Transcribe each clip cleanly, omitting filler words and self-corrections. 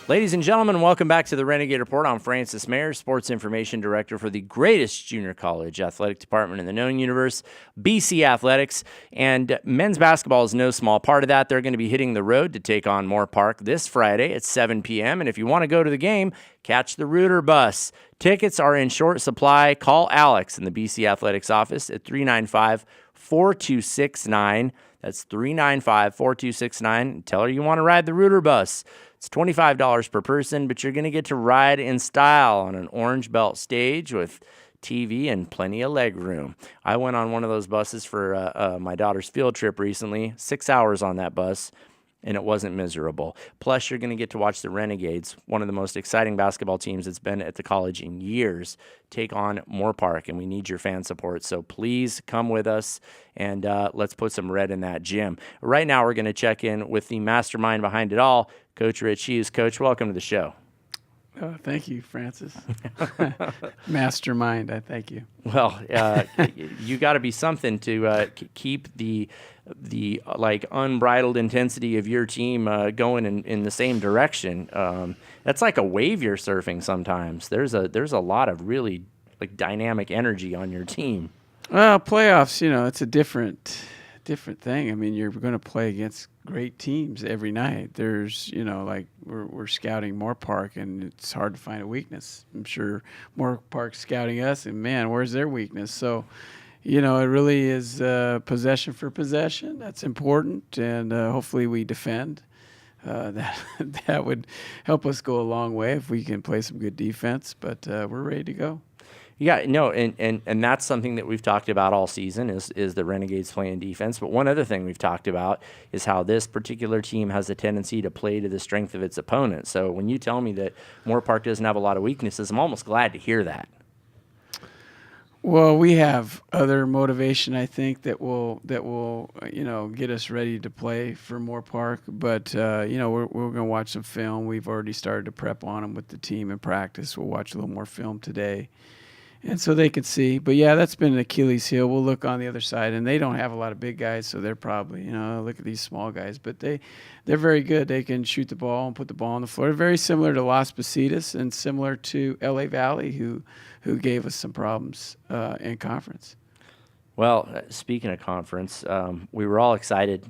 Ladies and gentlemen, welcome back to the Renegade Report. I'm Francis Mayer, Sports Information Director for the greatest junior college athletic department in the known universe, BC Athletics. And men's basketball is no small part of that. They're going to be hitting the road to take on Moore Park this Friday at 7 p.m. And if you want to go to the game, catch the Rooter bus. Tickets are in short supply. Call Alex in the BC Athletics office at 395-4269. That's 395-4269. Tell her you want to ride the Rooter bus. It's $25 per person, but you're going to get to ride in style on an orange belt stage with TV and plenty of leg room. I went on one of those buses for my daughter's field trip recently, 6 hours on that bus, and it wasn't miserable. Plus, you're going to get to watch the Renegades, one of the most exciting basketball teams that's been at the college in years, take on Moore Park, and we need your fan support. So please come with us, and let's put some red in that gym. Right now, we're going to check in with the mastermind behind it all, Coach Rich Hughes. Coach, welcome to the show. Thank you, Francis. Mastermind, I thank you. Well, you got to be something to keep the like unbridled intensity of your team going in the same direction. That's like a wave you're surfing sometimes. There's a lot of really like dynamic energy on your team. Well, playoffs, it's a different thing. I mean, you're going to play against great teams every night. There's, like we're scouting Moore Park, and it's hard to find a weakness. I'm sure Moore Park's scouting us, and man, where's their weakness? So, it really is possession for possession. That's important, and hopefully we defend. That would help us go a long way if we can play some good defense. But we're ready to go. Yeah, no, and that's something that we've talked about all season is the Renegades playing defense. But one other thing we've talked about is how this particular team has a tendency to play to the strength of its opponent. So when you tell me that Moore Park doesn't have a lot of weaknesses, I'm almost glad to hear that. Well, we have other motivation, I think, that will get us ready to play for Moore Park. But we're going to watch some film. We've already started to prep on them with the team in practice. We'll watch a little more film today. And so they could see. But, yeah, that's been an Achilles heel. We'll look on the other side. And they don't have a lot of big guys, so they're probably, look at these small guys. But they're very good. They can shoot the ball and put the ball on the floor. Very similar to Las Positas and similar to LA Valley, who gave us some problems in conference. Well, speaking of conference, we were all excited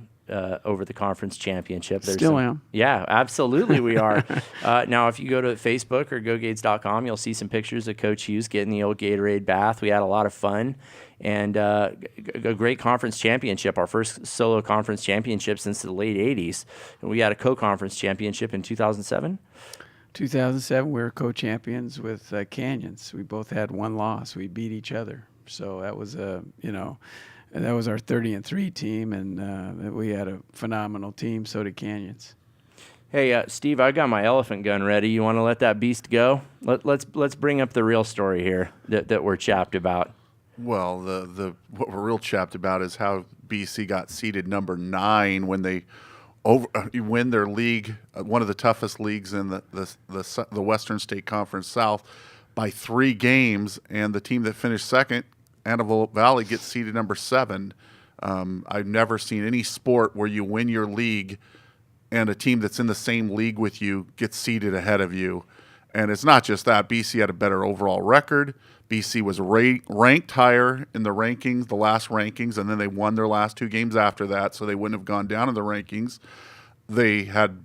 over the conference championship. Still am. Yeah, absolutely we are. Now, if you go to Facebook or GoGades.com, you'll see some pictures of Coach Hughes getting the old Gatorade bath. We had a lot of fun and a great conference championship, our first solo conference championship since the late 80s. And we had a co-conference championship in 2007. 2007, we were co-champions with Canyons. We both had one loss. We beat each other. So that was that was our 30-3 team, and we had a phenomenal team. So did Canyons. Hey, Steve, I got my elephant gun ready. You want to let that beast go? Let's bring up the real story here that we're chapped about. Well, what we're real chapped about is how BC got seeded number 9 when they win their league, one of the toughest leagues in the Western State Conference South, by 3 games, and the team that finished second, Antelope Valley, gets seeded number 7. I've never seen any sport where you win your league and a team that's in the same league with you gets seeded ahead of you. And it's not just that. BC had a better overall record. BC was ranked higher in the rankings, the last rankings, and then they won their last 2 games after that, so they wouldn't have gone down in the rankings. They had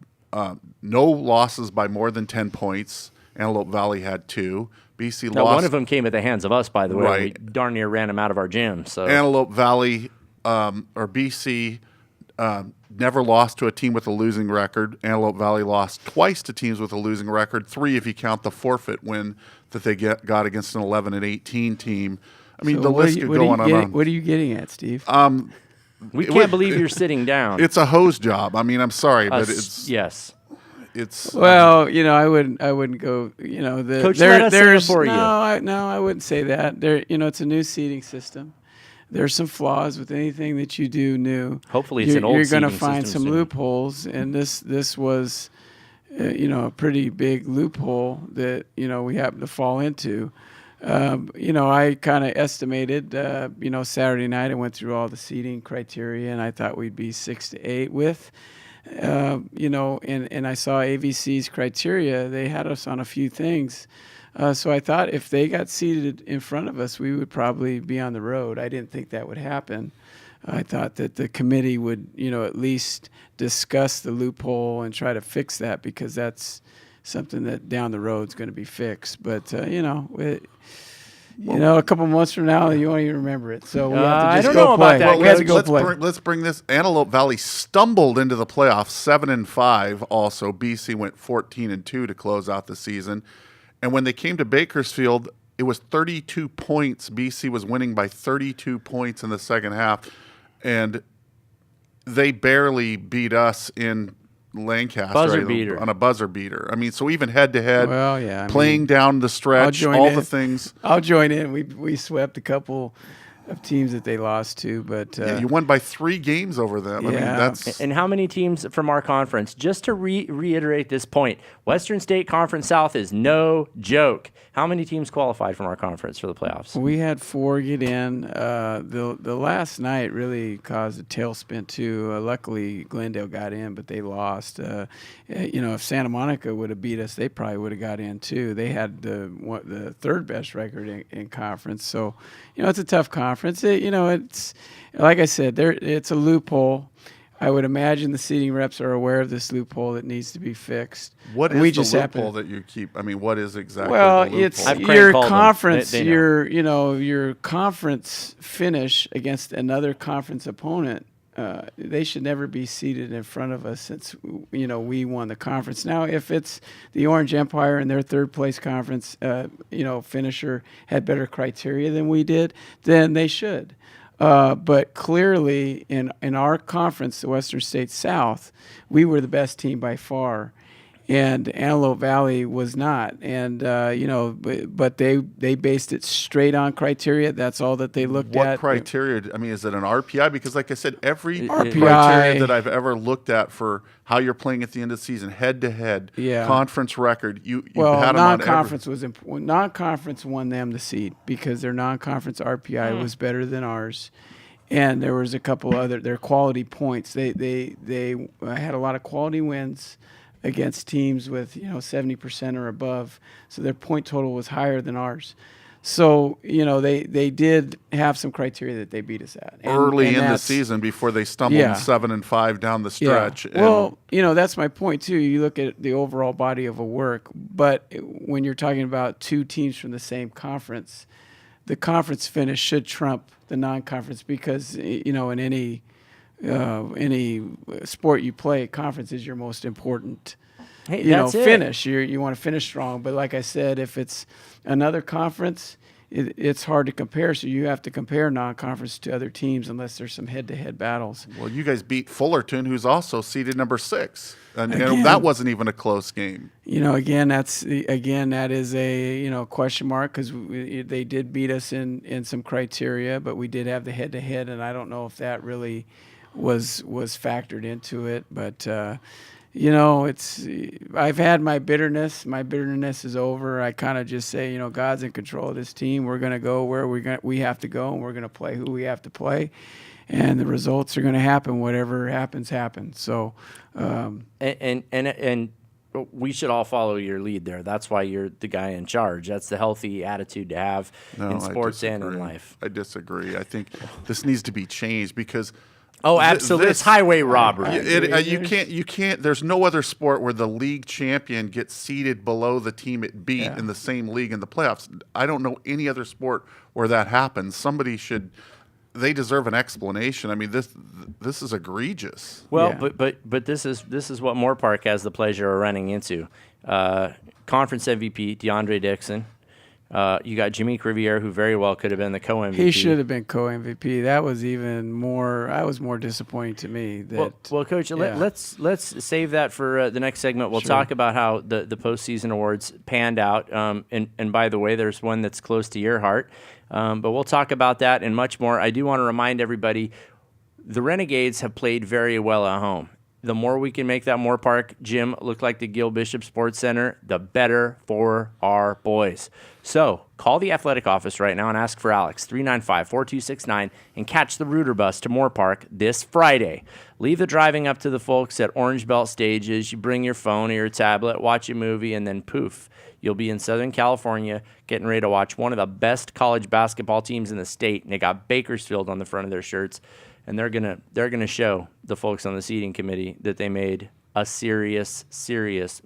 no losses by more than 10 points. Antelope Valley had 2. BC now, lost. One of them came at the hands of us, by the way. Right. We darn near ran them out of our gym. So Antelope Valley or BC never lost to a team with a losing record. Antelope Valley lost twice to teams with a losing record, 3 if you count the forfeit win that they got against an 11-18 team. I mean, So the list could go on and on. What are you getting at, Steve? we can't believe you're sitting down. It's a hose job. I mean, I'm sorry, but it's yes. It's Well, I wouldn't go. Coach, let us say it for you. I wouldn't say that. It's a new seating system. There's some flaws with anything that you do new. Hopefully, it's an old You're going to seating find system some soon. loopholes, and this was, a pretty big loophole that we happened to fall into. I kind of estimated. Saturday night I went through all the seating criteria, and I thought we'd be 6 to 8 with And I saw AVC's criteria. They had us on a few things. So I thought if they got seated in front of us, we would probably be on the road. I didn't think that would happen. I thought that the committee would, at least discuss the loophole and try to fix that, because that's something that down the road is going to be fixed. But, a couple months from now, you won't even remember it. So we have to I just don't go know play. about that. We have to go play. Let's bring this. Antelope Valley stumbled into the playoffs 7-5. Also, BC went 14-2 to close out the season. And when they came to Bakersfield, it was 32 points. BC was winning by 32 points in the second half. And they barely beat us in Lancaster on a buzzer beater. I mean, so even head-to-head, playing down the stretch, all the things. I'll join in. We swept a couple of teams that they lost to, but you won by 3 games over them. I mean, that's and how many teams from our conference? Just to reiterate this point, Western State Conference South is no joke. How many teams qualified from our conference for the playoffs? We had 4 get in. The last night really caused a tailspin too. Luckily, Glendale got in, but they lost. If Santa Monica would have beat us, they probably would have got in too. They had the third best record in conference. So, it's a tough conference. It's like I said, it's a loophole. I would imagine the seating reps are aware of this loophole that needs to be fixed. What is the loophole that you keep? I mean, what is exactly well, the loophole? it's your conference, your conference finish against another conference opponent. They should never be seated in front of us since, we won the conference. Now, if it's the Orange Empire and their third place conference, finisher had better criteria than we did, then they should. But clearly, in our conference, the Western States South, we were the best team by far, and Antelope Valley was not. And but they based it straight on criteria. That's all that they looked at. What criteria? I mean, is it an RPI? Because, like I said, every RPI criteria that I've ever looked at for how you're playing at the end of the season, head to head, conference record, you had them on non-conference non-conference won them the seed because their non-conference RPI was better than ours. And there was a couple their quality points. They had a lot of quality wins against teams with 70% or above, so their point total was higher than ours. So they did have some criteria that they beat us at early in the season before they stumbled 7-5 down the stretch. Yeah. Well, that's my point too. You look at the overall body of a work, but when you're talking about 2 teams from the same conference, the conference finish should trump the non-conference because in any sport you play, conference is your most important finish. You want to finish strong. But like I said, if it's another conference, it's hard to compare. So you have to compare non-conference to other teams unless there's some head-to-head battles. Well, you guys beat Fullerton, who's also seeded number 6. And that wasn't even a close game. That is a question mark because they did beat us in some criteria, but we did have the head-to-head, and I don't know if that really was factored into it. But I've had my bitterness. My bitterness is over. I kind of just say, God's in control of this team. We're going to go where we have to go, and we're going to play who we have to play. And the results are going to happen. Whatever happens. So, and we should all follow your lead there. That's why you're the guy in charge. That's the healthy attitude to have in sports and in life. I disagree. I think this needs to be changed because. Oh, absolutely! It's highway robbery. You can't. There's no other sport where the league champion gets seated below the team it beat in the same league in the playoffs. I don't know any other sport where that happens. Somebody should. They deserve an explanation. I mean, this is egregious. Well, but this is what Moore Park has the pleasure of running into. Conference MVP DeAndre Dixon. You got Jimmy Riviere, who very well could have been the co-MVP. He should have been co-MVP. That was even more. I was more disappointing to me. Well, Coach, let's save that for the next segment. We'll talk about how the postseason awards panned out. And by the way, there's one that's close to your heart. But we'll talk about that and much more. I do want to remind everybody, the Renegades have played very well at home. the more we can make that Moore Park gym look like the Gil Bishop Sports Center, the better for our boys. So call the athletic office right now and ask for Alex, 395-4269, and catch the Rooter Bus to Moore Park this Friday. Leave the driving up to the folks at Orange Belt Stages. You bring your phone or your tablet, watch a movie, and then poof, you'll be in Southern California getting ready to watch one of the best college basketball teams in the state. And they got Bakersfield on the front of their shirts. And they're gonna show the folks on the seating committee that they made a serious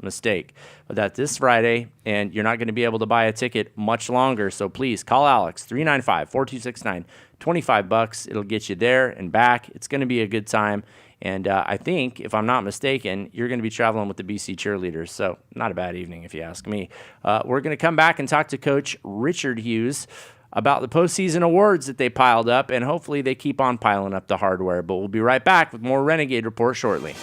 mistake. But that's this Friday, and you're not going to be able to buy a ticket much longer. So please call Alex, 395-4269, $25. It'll get you there and back. It's going to be a good time. And I think, if I'm not mistaken, you're going to be traveling with the BC cheerleaders. So not a bad evening, if you ask me. We're going to come back and talk to Coach Richard Hughes about the postseason awards that they piled up, and hopefully they keep on piling up the hardware. But we'll be right back with more Renegade Report shortly.